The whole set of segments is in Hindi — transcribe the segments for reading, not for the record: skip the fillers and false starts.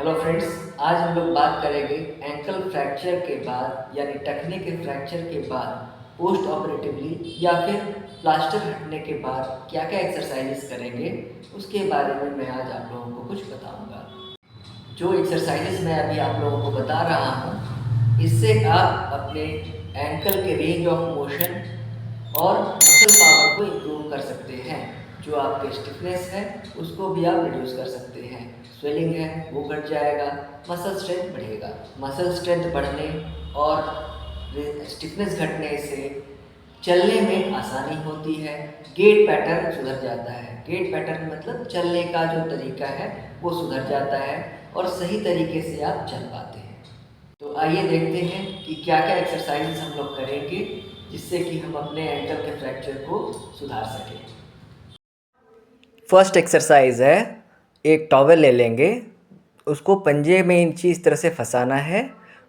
हेलो फ्रेंड्स, आज हम लोग बात करेंगे एंकल फ्रैक्चर के बाद यानी टखने के फ्रैक्चर के बाद पोस्ट ऑपरेटिवली या फिर प्लास्टर हटने के बाद क्या क्या एक्सरसाइजेस करेंगे उसके बारे में मैं आज आप लोगों को कुछ बताऊंगा। जो एक्सरसाइजेस मैं अभी आप लोगों को बता रहा हूँ इससे आप अपने एंकल के रेंज ऑफ मोशन और मसल पावर को इम्प्रूव कर सकते हैं। जो आपके स्टिफनेस है उसको भी आप रिड्यूस कर सकते हैं। स्वेलिंग है वो घट जाएगा, मसल स्ट्रेंथ बढ़ेगा। मसल स्ट्रेंथ बढ़ने और स्टिफनेस घटने से चलने में आसानी होती है। गेट पैटर्न सुधर जाता है। गेट पैटर्न मतलब चलने का जो तरीका है वो सुधर जाता है और सही तरीके से आप चल पाते हैं। तो आइए देखते हैं कि क्या क्या एक्सरसाइज हम लोग करेंगे जिससे कि हम अपने एंकल के फ्रैक्चर को सुधार सकें। फर्स्ट एक्सरसाइज है, एक टॉवल ले लेंगे, उसको पंजे में इंची इस तरह से फंसाना है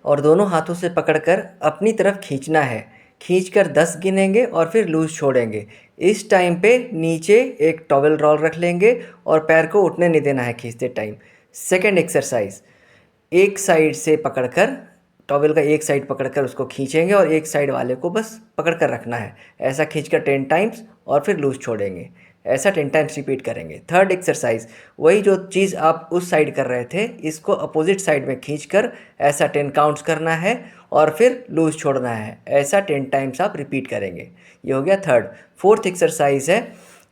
और दोनों हाथों से पकड़कर अपनी तरफ खींचना है। खींचकर 10 गिनेंगे और फिर लूज छोड़ेंगे। इस टाइम पे नीचे एक टॉवल रोल रख लेंगे और पैर को उठने नहीं देना है खींचते टाइम। सेकेंड एक्सरसाइज, एक साइड से पकड़कर टॉवल का एक साइड पकड़कर उसको खींचेंगे और एक साइड वाले को बस पकड़कर रखना है। ऐसा खींचकर 10 टाइम्स और फिर लूज छोड़ेंगे। ऐसा 10 टाइम्स रिपीट करेंगे। थर्ड एक्सरसाइज, वही जो चीज़ आप उस साइड कर रहे थे इसको अपोजिट साइड में खींचकर ऐसा 10 काउंट्स करना है और फिर लूज छोड़ना है। ऐसा 10 टाइम्स आप रिपीट करेंगे। ये हो गया थर्ड। फोर्थ एक्सरसाइज है,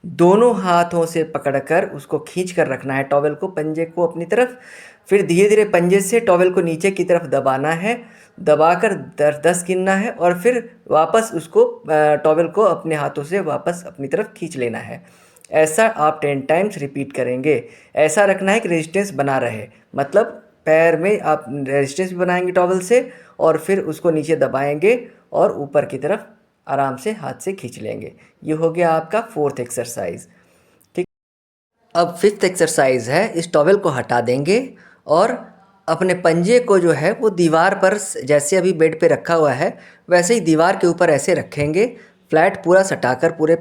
दोनों हाथों से पकड़कर उसको खींच कर रखना है टॉवल को, पंजे को अपनी तरफ। फिर धीरे धीरे पंजे से टॉवल को नीचे की तरफ दबाना है, दबाकर 10 गिनना है और फिर वापस उसको टॉवल को अपने हाथों से वापस अपनी तरफ खींच लेना है। ऐसा आप 10 टाइम्स रिपीट करेंगे। ऐसा रखना है कि रेजिस्टेंस बना रहे, मतलब पैर में आप रेजिस्टेंस भी बनाएंगे टॉवल से और फिर उसको नीचे दबाएंगे और ऊपर की तरफ आराम से हाथ से खींच लेंगे। ये हो गया आपका फोर्थ एक्सरसाइज। ठीक, अब फिफ्थ एक्सरसाइज है, इस टॉवल को हटा देंगे और अपने पंजे को जो है वो दीवार पर, जैसे अभी बेड पे रखा हुआ है वैसे ही दीवार के ऊपर ऐसे रखेंगे। फ्लैट पूरा सटाकर पूरे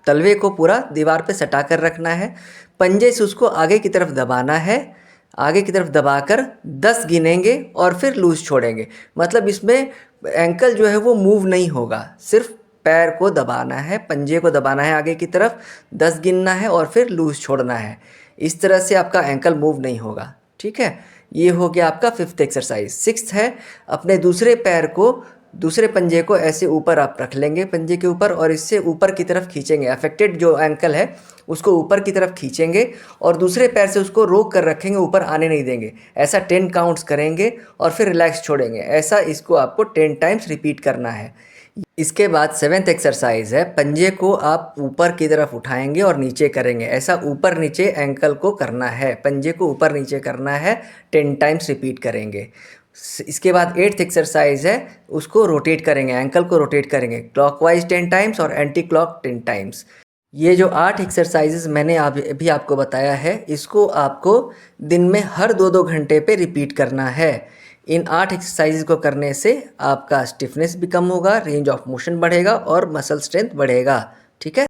तलवे को पूरा दीवार पे सटाकर रखना है। पंजे से उसको आगे की तरफ दबाना है। आगे की तरफ दबाकर 10 गिनेंगे और फिर लूज छोड़ेंगे। मतलब इसमें एंकल जो है वो मूव नहीं होगा, सिर्फ पैर को दबाना है, पंजे को दबाना है आगे की तरफ, 10 गिनना है और फिर लूज छोड़ना है। इस तरह से आपका एंकल मूव नहीं होगा। ठीक है, ये हो गया आपका फिफ्थ एक्सरसाइज। सिक्स्थ है, अपने दूसरे पैर को, दूसरे पंजे को ऐसे ऊपर आप रख लेंगे पंजे के ऊपर और इससे ऊपर की तरफ खींचेंगे। अफेक्टेड जो एंकल है उसको ऊपर की तरफ खींचेंगे और दूसरे पैर से उसको रोक कर रखेंगे, ऊपर आने नहीं देंगे। ऐसा 10 काउंट्स करेंगे और फिर रिलैक्स छोड़ेंगे। ऐसा इसको आपको 10 टाइम्स रिपीट करना है। इसके बाद सेवेंथ एक्सरसाइज है, पंजे को आप ऊपर की तरफ उठाएंगे और नीचे करेंगे। ऐसा ऊपर नीचे एंकल को करना है, पंजे को ऊपर नीचे करना है, 10 टाइम्स रिपीट करेंगे। इसके बाद एट्थ एक्सरसाइज है, उसको रोटेट करेंगे, एंकल को रोटेट करेंगे क्लॉकवाइज 10 टाइम्स और एंटी क्लॉक 10 टाइम्स। ये जो 8 एक्सरसाइजेज मैंने अभी आपको बताया है इसको आपको दिन में हर 2-2 घंटे पे रिपीट करना है। इन 8 एक्सरसाइज को करने से आपका स्टिफनेस भी कम होगा, रेंज ऑफ मोशन बढ़ेगा और मसल स्ट्रेंथ बढ़ेगा। ठीक है।